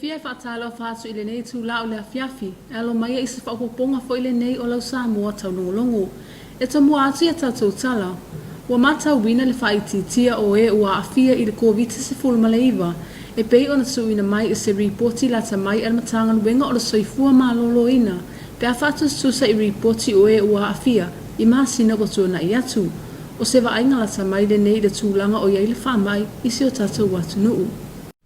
fia whaatalo whaatu ile nei tu lao le fiafi. Alo mai isi whaupoponga fo ile nei o lau Samoa Taulogologo. E tamua atu ia tatou tala. Wa matau wina le whaititia o ua afia i le COVID-19 maleiva. E pei ona suina mai i se reporti la tamai al matangan wenga o le soifua malolo ina. Pe a whaatu susa i reporti o ua afia i masina ko tuana i atu. O se vainga la tamai le nei le tūlanga o iai le whamai i se o tatou watu nuu.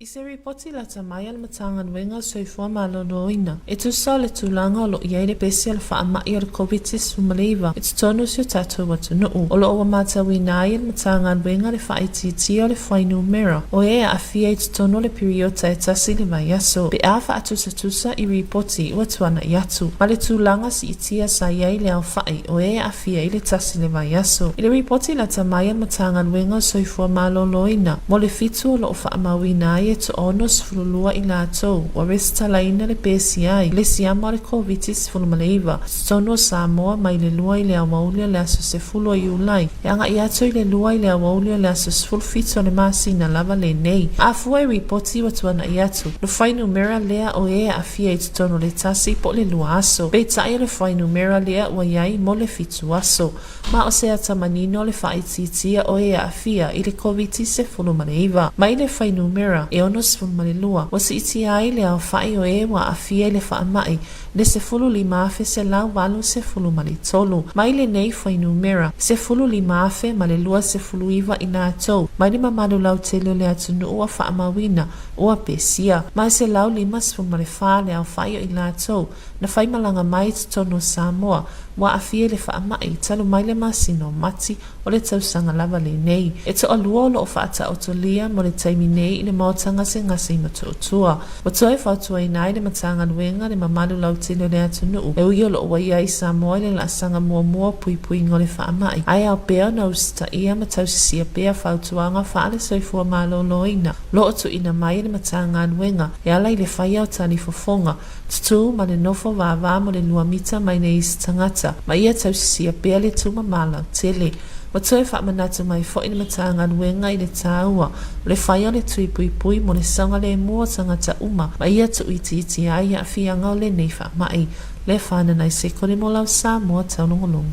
I se ripoti la tamai al matangan wenga soifua maloloina. E tu sa le tūlanga o lo iai le besi al whaamai al COVID-19 maleiva. E tu tonu si o tatou watu nuu. O lo o matawi nai al matangan wenga le whaititi o le whainu mera. O e a fia i tu tonu le periota e tasi le mai aso. Pe a wha atusa i ripoti i watuana i atu. Ma le tūlanga si itia sa iai le au whai. O e a fia i le tasi le mai aso. I le ripoti la tamai al matangan wenga soifua maloloina. Mo le fitu o lo o whaamawi nai to onos fululua i lātou o resta laina le PCI le siama le COVID-19 maleiva sono Samoa mai le lua i le awaulia le aso se fulo i ulai e anga i ato i le lua i le awaulia le aso se fulfito le masina lava le nei a fua i ripoti watuana i atu le whainu mera lea o e a fia i tutono le tasi po le lua aso peitai le whainu mera lea wa iai mo le fitu aso ma o se atamanino le whaititia o e a fia i le COVID-19 maleiva mai le whainu mera e onos fulmalilua wa si iti ai le au whai o e wa a fia le whaamai le se fulu lima afe se lau walu se fulu malitolu mai le nei whainu mera se fulu lima afe ma le lua se fulu iwa i nā tau mai le mamadu lau telo le atunu ua whaamawina ua pesia mai se lau lima se fulmale wha le au whai o i nā tau na whai malanga mai tono Samoa wa a fia le whaamai talu mai le masino mati o le tausanga lava le nei e to alua o lo o whaata otolia mo le taimi nei i le maotanga se ngasi matuotua wa toi whautua i nai le matanga nuenga le mamadu lau tilo le atunu e ui o lo waia i Samoa le la sanga mua pui pui ngo le whaamai ai au pea na usta ia matausisia pea whautuanga whaale soifua maloloina lo o tu ina mai le matanga nuenga e ala i le whaia o tani fofonga tutu ma le nofo vava mo le lua mita mai ne isi tangata ma ia tausisia pea le tuma mala tele wa toi whaamanatu mai fo ina matanga nuenga i le tāua le whaia le tui pui pui mo le sanga le mua tangata uma ma ia tu iti ai a fianga o le nei whaamai le whana nai se kore mo lau Samoa Taulogologo.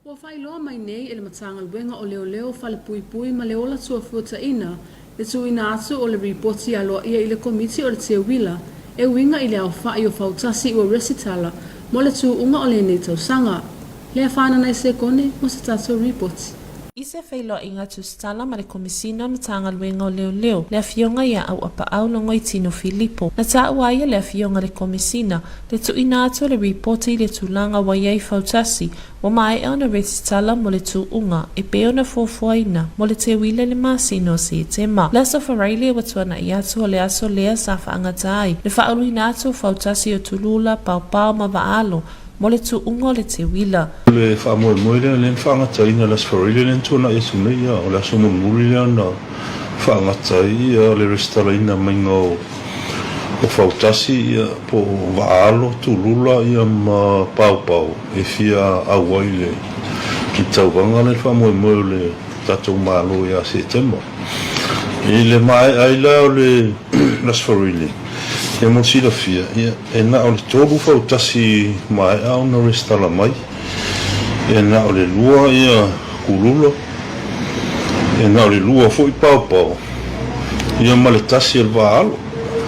Wa whailoa mai nei e le matanga nuenga o leo whale pui pui ma le ola tua fuata ina le tuina atu o le ripoti aloa ia i le komiti o le te wila e winga i le au whai o whautasi o resitala mo le tu unga o le nei tausanga. Le whana nai se kone mo se tatou ripoti. I se whailo inga tu stala ma le komisina na tanga luenga o leo le afionga ia au apa au longo i tino Filipo. Na taa waia le afionga le komisina le tu ina ato le reporti le tulanga waia i fautasi wa mai e ona resitala mo le tu unga e pe ona fofuaina mo le te wile le masino si tema. Leso wharaile watuana i ato le aso lea sa whaangatai. Le whaulu ina ato fautasi o tulula pau ma vaalo mo le tu ungo le te wila. Le whaamoe moere le whaangatai na las wharile le tuna e sunei o le aso munguri na whaangatai le restala ina maingo o whautasi po vaalo tulula ia ma pau e fia awai le ki tauwanga le whaamoe moe le tatou malo ia se tema. I le mai aila o le las wharile. E mo sila fia, e na o le tōru whautasi mai au na restala mai. E na o le lua ia kulula. E na o le lua fo i pau. Ia ma le tasi al vaalo.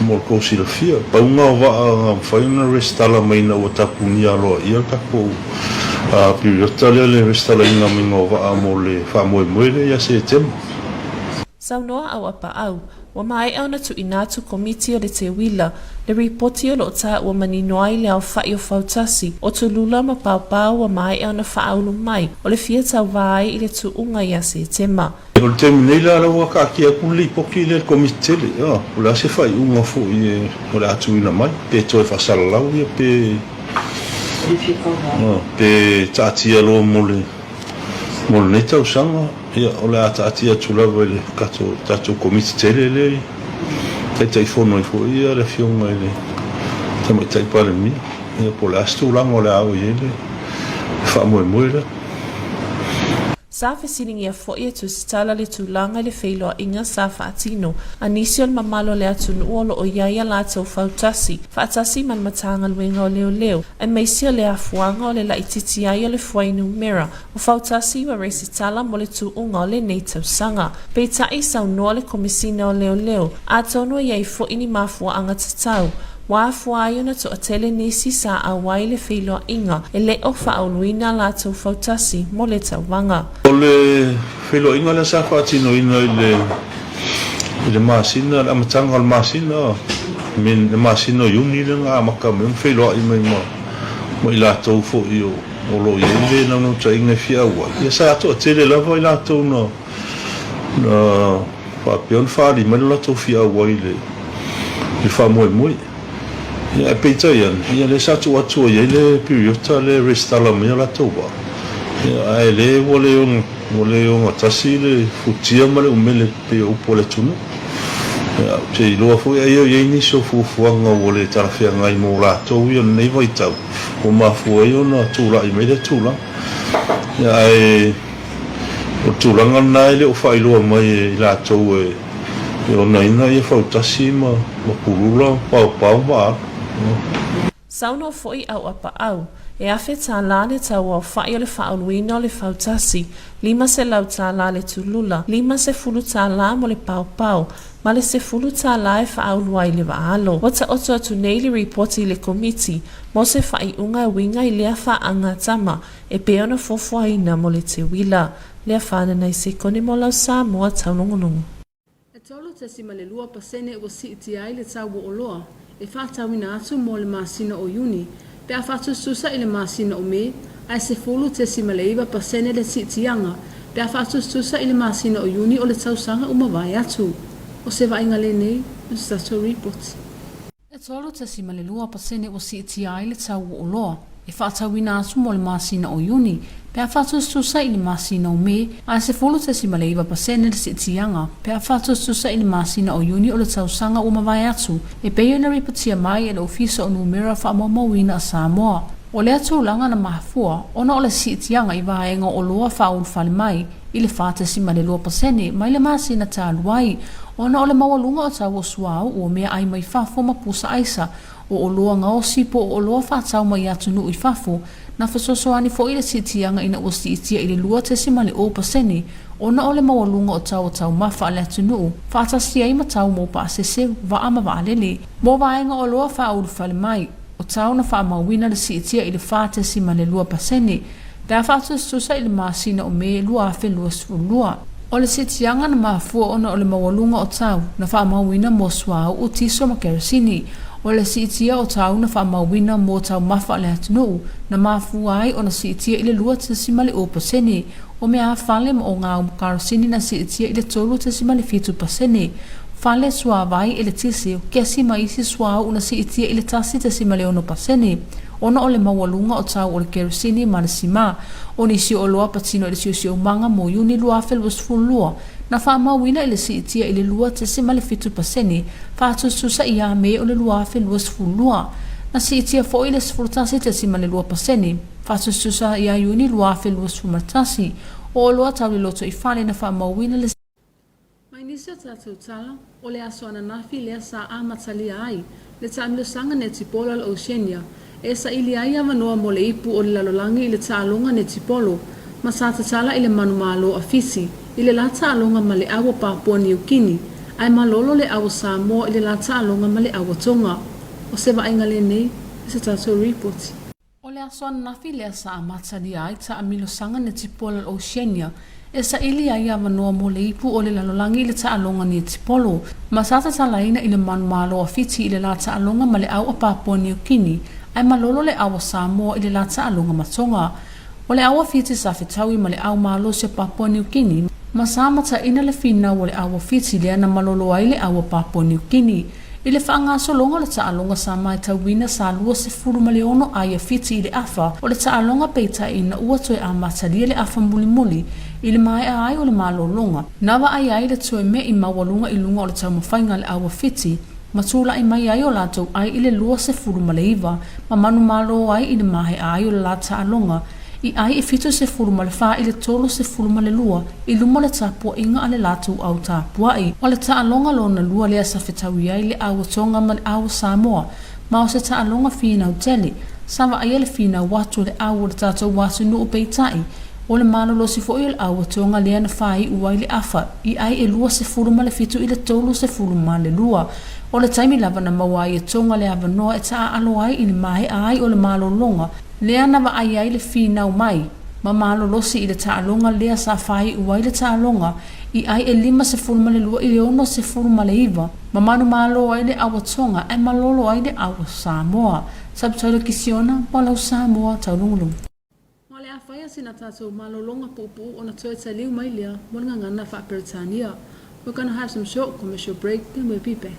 Mo ko sila fia. Paunga o vaa whai na restala mai na o tapuni aloa ia kako. Piriota le restala ina minga o vaa mo le whamoe moere ia se tema. Saunoa au apa au. Wa mai au na tu inatu komiti o le te wila, le ripoti o lo ta wa maninoai le au whai o whautasi, o tu lula ma pau wa mai au na whaaulu mai, o le fia tau vai i le tu unga ia se tema. O le temi nei la rawa ka kia kuli poki le komiti le, o le ase whai unga fo i o le atu ina mai, pe toi whasala lau ia pe taatia lo mo le nei tau sanga. Ia o le ataatia tulawa le kato tatou komiti tele le kai taifono i fo ia le fionga i le tamai taipale mi ia po le astu langa o le au i le whaamoe moe le Sa fesilingia fo'i tu sitala le tūlanga le whailoa inga sa whaatino. Anisio le mamalo le atu nuolo o iaia la tau fautasi. Faatasi man matanga luenga o leo leo. E meisia le afuanga o le la ititi aia le fuainu mera. O fautasi wa reisi tala mo le tuunga o le nei tau sanga. Peitai sau noa le komisina o leo leo. A tonu iai fo'i ni mafua anga tatau. Wa fuayo na to atele nisi sa awai le whailoa inga. E le o whaoluina la tau fautasi mo le tauwanga. O le whailoa inga le sa whaatino ina i le masina, le amatanga o le masina. Min le masina yuni le ngā maka me whailoa ima mo i la tau fo i o lo i le na no ta inga fia ua. Ia sa to atele lava i la tau na whapion whaari ma le la tau fia ua i le wha moe moe. Ia peita ian, ia le sa tu atua ia le periota le restala mea la tau wa. Ia ai le wale o ngatasi le futia ma le umele pe upo le tunu. Ia te iloa fui ai o iei niso fufuanga o le tarafia ngai mo la tau ia nei vai tau. O mafua i o na tūla i meile tūla. Ia ai o tūlanga nai le o whailoa mai i la tau e o naina i fautasi ma purula pau ma Sauno fo'i au apa au. E afe tā la le tau o whai o le whaoluina o le fautasi. 5 se lau tā la le tulula. 5 se fulu tā la mo le pau. Ma le se fulu tā la e whaolua i le waalo. Wata oto atu nei le reporti le komiti. Mo se whai unga winga i lea whaanga tama. E peona fofuaina mo le te wila. Lea whana nei se kone mo lau Samoa taulongonongo. E tolu te sima le 2% o si iti ai le tau o loa. E whaatawina atu mo le masina o Juni. Pe a whatu susa i le masina o me, ai se fulu te sima le 2% le si itianga. Pe a whatu susa i le masina o Juni o le tausanga umawai atu. O se vainga le nei, o stato report. E tolu te sima le 2% o si iti ai le tau o loa. E whaatawina atu mo le masina o Juni. Pe a whatu susa i le masina o me, ai se fulu te sima le 2% le si itianga. Pe a whatu susa i le masina o Juni o le tausanga umawai atu. E peio na reportia mai e le ofisa o numera whaamamawina a Samoa. O le atu langa na mahafua, ona o le si itianga i vaenga o loa whaun whale mai, i le whate sima le 2% mai le masina tā luai. Ona o le mawalunga o tau o suau o mea ai mai whafo ma pusa aisa. O loa ngao sipo o loa whatau mai atu nu i whafo, na whasosoani fo i le sitianga ina o si itia i le lua te sima le 2%, ona o le mawalunga o tau mawha le atu nu, whatasi ai matau mo pa asese wa ama wa alele. Mo vaenga o loa whaulu whale mai, o tau na wha mawina le si itia i le whate sima le 2%, pia whatu susa i le masina o me lua afe lua lua. O le sitianga na mafua ona o le mawalunga o tau, na wha mawina mo suau o tiso ma kerosini. O le siitia o tau na whaamawina mō tau mawha le atunuu, na mafua ai o na siitia i le lua te sima le 2%, o mea whale mo o ngā karosini na siitia i le tolu te sima le 5%. Whale sua vai i le tisi, kia sima isi sua o na siitia i le tasi te sima le 1%. Ona o le mawalunga o tau o le kerosini ma le sima, o nisi o loa patino i le siosio manga mo Juni lua lua. Na whaamawina i le siitia i le lua te sima le 5%, whaatu susa i a me o le lua lua. Na siitia fo i le sfurtasi te sima le 2%, whaatu susa i a Juni lua martasi, o loa tau le loto i whale na whaamawina le mai nisa tātou tala, o le aso ananafi lea sa amatalia ai, le tāmilo sanga ne tipola le Oceania, e sa ili ai avanoa mo le ipu o le lalolangi i le tālonga ne tipolo, ma sa tatala i le manumalo a fisi, i le la tālonga ma le awa Papua New Guinea, ai malolo le awa Samoa i le la tālonga ma le awa Tonga. O se vainga le nei, se tātou report. O le aso ananafi lea sa amatalia ai tāmilo sanga ne tipola le Oceania, e sa ili ai avanoa mo le ipu o le lalolangi i le tālonga ni tipolo, ma sa tatalaina i le manumalo a fiti i le la tālonga ma le awa Papua New Guinea, ai malolo le awa Samoa i le la tālonga ma Tonga. O le awa fiti sa fitaui ma le awa malo se Papua New Guinea, ma sa mata ina le fina o le awa fiti le ana malolo ai le awa Papua New Guinea. I le whaangaso longa le tālonga sa mai tauina sa lua se furu maleono ai a fiti i le afa, o le tālonga peita ina ua toi a matalia le afa muli i le mai ai o le malolonga. Nawa ai le toi me i mawalunga i lunga o le taumawhainga le awa fiti, matula i mai ai o latou ai i le lua se furu maleiva, ma manu malo ai i le mahe ai o le la tālonga, I ai e fito se fuluma le wha i le tolo se fuluma le lua, i luma le tapua inga ale latu au tapua i. O le taalonga lona lua lea sa whetawi ai le awa tonga ma le awa Samoa, ma o se taalonga whina u tele, sawa ai le whina watu le awa le tatou watu nuu peitai, o le malolo si fo i le awa tonga lea na whai uai le afa, i ai e lua se fuluma le fito i le tolo se fuluma le lua. O le taimi lava na mawai e tonga le awa noa e taa alo ai i le mahe ai o le malolonga, lea na wa ai ai le whina mai, ma malolosi i le taalonga lea sa whai uai le taalonga, i ai e 5 se fuluma le lua i le 1 se fuluma le iwa, ma manu malo ai le awa tonga e malolo ai le awa Samoa. Sabtoile kisiona, walau Samoa taulungulung. Ma le awhaia sina tatou malolonga pupu o na toe taliu mai lea, mwana ngana wha Peritania. We're going to have some short commercial break, then we'll be back.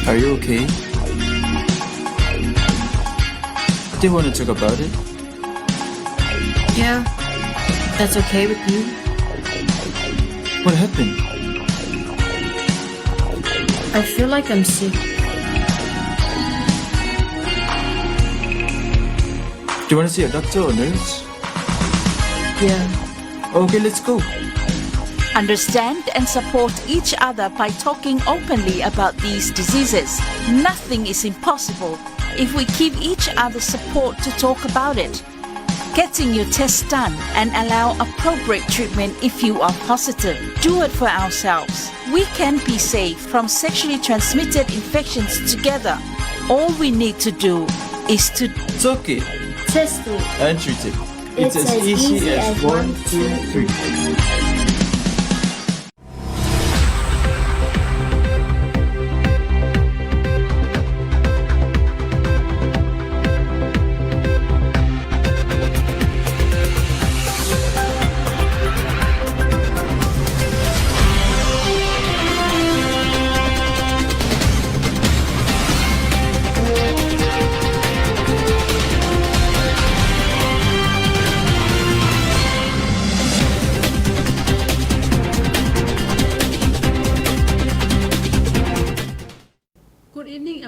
Are you okay? Do you want to talk about it? Yeah, that's okay with you. What happened? I feel like I'm sick. Do you want to see a doctor or nurse? Yeah. Okay, let's go. Understand and support each other by talking openly about these diseases. Nothing is impossible if we give each other support to talk about it. Getting your test done and allow appropriate treatment if you are positive. Do it for ourselves. We can be safe from sexually transmitted infections together. All we need to do is to Talk it Test it. and treat it. It's as easy as 1, 2, 3.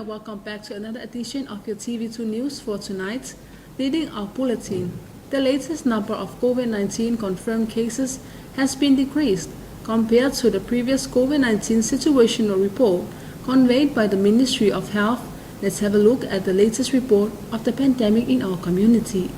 Welcome back to another edition of your TV2 News for tonight. Leading our bulletin, the latest number of COVID-19 confirmed cases has been decreased compared to the previous COVID-19 situational report conveyed by the Ministry of Health. Let's have a look at the latest report of the pandemic in our community.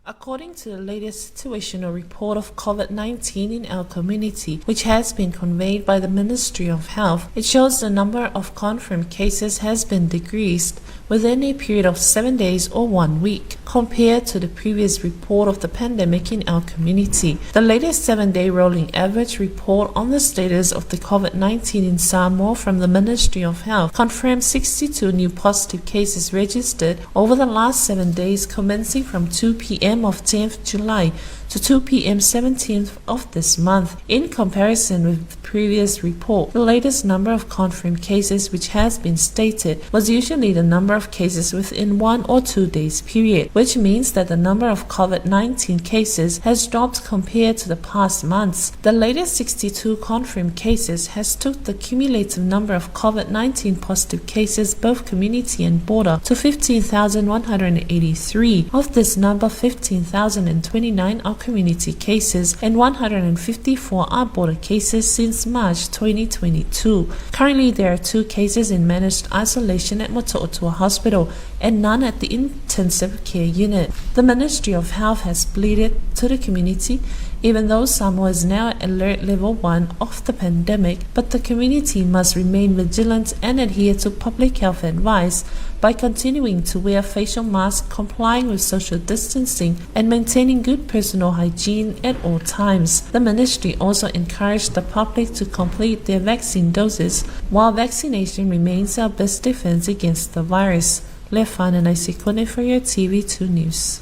According to the latest situational report of COVID-19 in our community, which has been conveyed by the Ministry of Health, it shows the number of confirmed cases has been decreased within a period of 7 days or 1 week, compared to the previous report of the pandemic in our community. The latest 7-day rolling average report on the status of the COVID-19 in Samoa from the Ministry of Health confirmed 62 new positive cases registered over the last 7 days, commencing from 2 p.m. of 10th July to 2 p.m. 17th of this month. In comparison with the previous report, the latest number of confirmed cases which has been stated was usually the number of cases within 1 or 2 days period, which means that the number of COVID-19 cases has dropped compared to the past months. The latest 62 confirmed cases has took the cumulative number of COVID-19 positive cases, both community and border, to 15,183. Of this number, 15,029 are community cases and 154 are border cases since March 2022. Currently, there are 2 cases in managed isolation at Moto'otua Hospital and none at the intensive care unit. The Ministry of Health has pleaded to the community, even though Samoa is now at alert level 1 of the pandemic, but the community must remain vigilant and adhere to public health advice by continuing to wear facial masks, complying with social distancing, and maintaining good personal hygiene at all times. The ministry also encouraged the public to complete their vaccine doses, while vaccination remains our best defense against the virus. Lefan and Isikone for your TV2 News.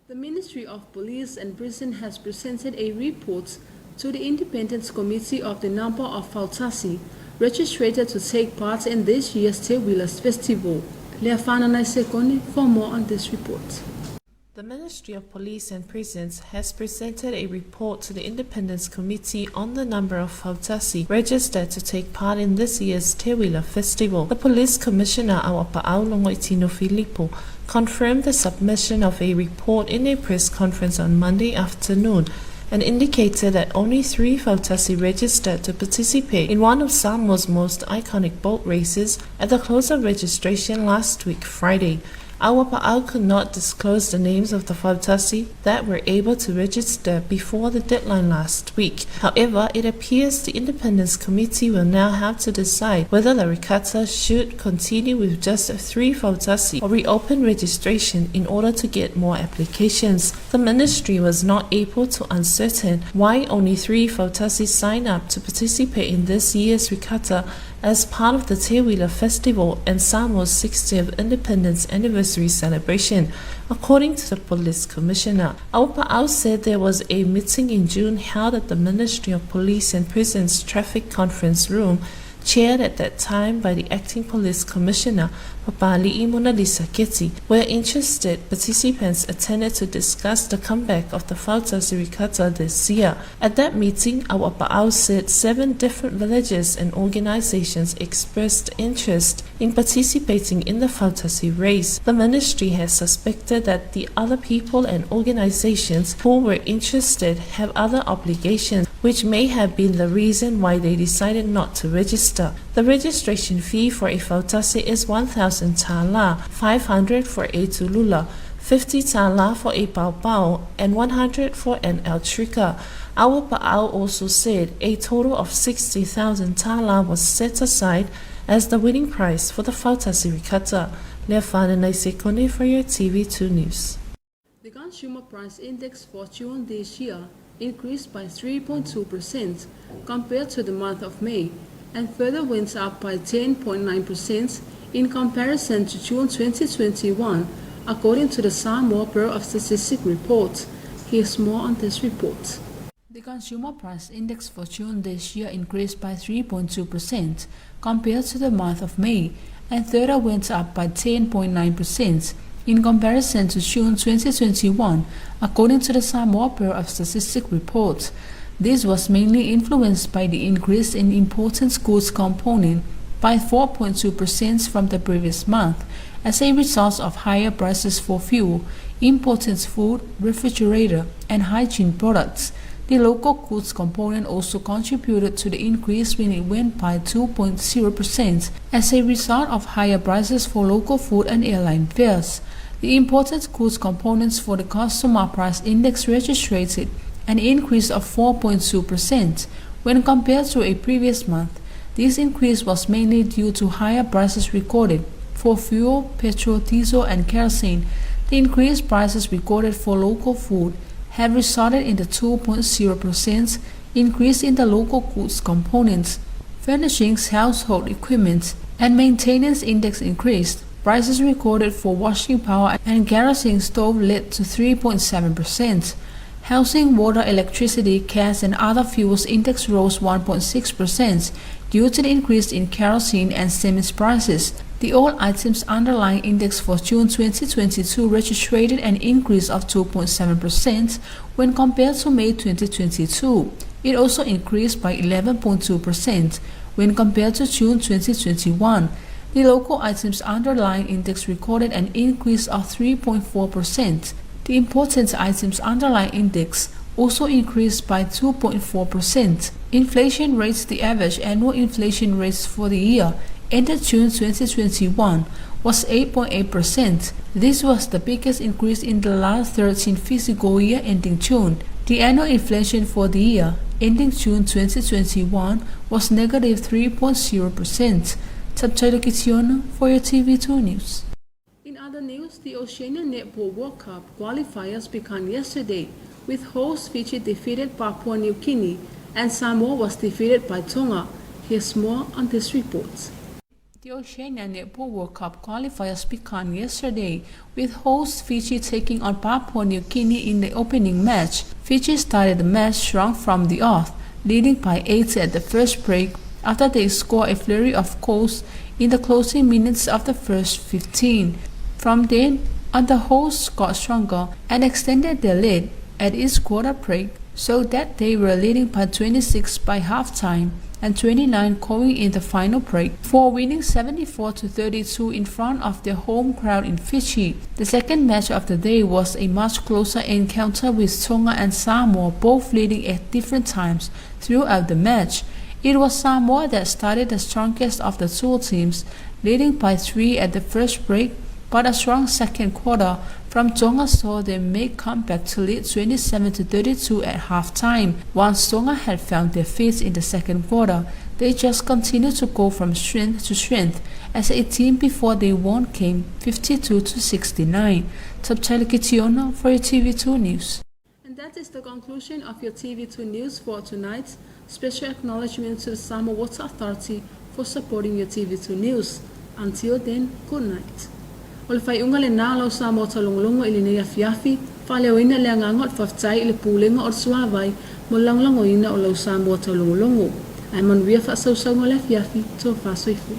The Ministry of Police and Prison has presented a report to the Independence Committee of the number of fautasi registered to take part in this year's Te Wheelers Festival. Lefan and Isikone for more on this report. The Ministry of Police and Prisons has presented a report to the Independence Committee on the number of fautasi registered to take part in this year's Te Wheeler Festival. The Police Commissioner Awapa'au Longoitino Filippo confirmed the submission of a report in a press conference on Monday afternoon and indicated that only 3 fautasi registered to participate in one of Samoa's most iconic boat races at the close of registration last week, Friday. Awapa'au could not disclose the names of the fautasi that were able to register before the deadline last week. However, it appears the Independence Committee will now have to decide whether the regatta should continue with just 3 fautasi or reopen registration in order to get more applications. The ministry was not able to ascertain why only 3 fautasi signed up to participate in this year's regatta as part of the Te Wheeler Festival and Samoa's 60th Independence Anniversary celebration, according to the Police Commissioner. Awapa'au said there was a meeting in June held at the Ministry of Police and Prisons Traffic Conference Room, chaired at that time by the Acting Police Commissioner, Papali'i Monalisa Keti, where interested participants attended to discuss the comeback of the fautasi regatta this year. At that meeting, Awapa'au said 7 different villages and organizations expressed interest in participating in the fautasi race. The ministry has suspected that the other people and organizations who were interested have other obligations, which may have been the reason why they decided not to register. The registration fee for a fautasi is 1,000 tala, 500 for a tulula, 50 tala for a paupau, and 100 for an eltrika. Awapa'au also said a total of 60,000 tala was set aside as the winning prize for the fautasi regatta. Lefan and Isikone for your TV2 News. The Consumer Price Index for June this year increased by 3.2% compared to the month of May, and further went up by 10.9% in comparison to June 2021, according to the Samoa Bureau of Statistics report. Here's more on this report. The Consumer Price Index for June this year increased by 3.2% compared to the month of May, and further went up by 10.9% in comparison to June 2021, according to the Samoa Bureau of Statistics report. This was mainly influenced by the increase in important goods component by 4.2% from the previous month, as a result of higher prices for fuel, imported food, refrigerator, and hygiene products. The local goods component also contributed to the increase when it went by 2.0% as a result of higher prices for local food and airline fares. The imported goods components for the Consumer Price Index registered an increase of 4.2% when compared to a previous month. This increase was mainly due to higher prices recorded for fuel, petrol, diesel, and kerosene. The increased prices recorded for local food have resulted in the 2.0% increase in the local goods components. Furnishings, household equipment, and maintenance index increased. Prices recorded for washing power and kerosene stove led to 3.7%. Housing, water, electricity, gas, and other fuels index rose 1.6% due to the increase in kerosene and cement prices. The all items underlying index for June 2022 registered an increase of 2.7% when compared to May 2022. It also increased by 11.2% when compared to June 2021. The local items underlying index recorded an increase of 3.4%. The important items underlying index also increased by 2.4%. Inflation rates. The average annual inflation rates for the year ended June 2021 was 8.8%. This was the biggest increase in the last 13 fiscal year ending June. The annual inflation for the year ending June 2021 was negative 3.0%. Taulogologo for your TV2 News. In other news, the Oceania Netball World Cup qualifiers began yesterday, with host Fiji defeated Papua New Guinea and Samoa was defeated by Tonga. Here's more on this report. The Oceania Netball World Cup qualifiers began yesterday, with host Fiji taking on Papua New Guinea in the opening match. Fiji started the match strong from the off, leading by 8 at the first break after they scored a flurry of goals in the closing minutes of the first 15. From then on, the hosts got stronger and extended their lead at each quarter break, so that they were leading by 26 by halftime and 29 going in the final break, for winning 74-32 in front of their home crowd in Fiji. The second match of the day was a much closer encounter with Tonga and Samoa both leading at different times throughout the match. It was Samoa that started the strongest of the two teams, leading by 3 at the first break, but a strong second quarter from Tonga saw them make comeback to lead 27-32 at halftime. Once Tonga had found their feet in the second quarter, they just continued to go from strength to strength as a team before they won game 52-69. Taulogologo for your TV2 News. And that is the conclusion of your TV2 News for tonight. Special acknowledgement to the Samoa Water Authority for supporting your TV2 News. Until then, good night. O le whai unga le nā lau Samoa Taulogologo i le nei afiafi, whaleoina le angangot whaftai i le pūlenga o suawai mo langlangoina o lau Samoa Taulogologo. Ai manuia whaasausau le afiafi tō whāsoifu.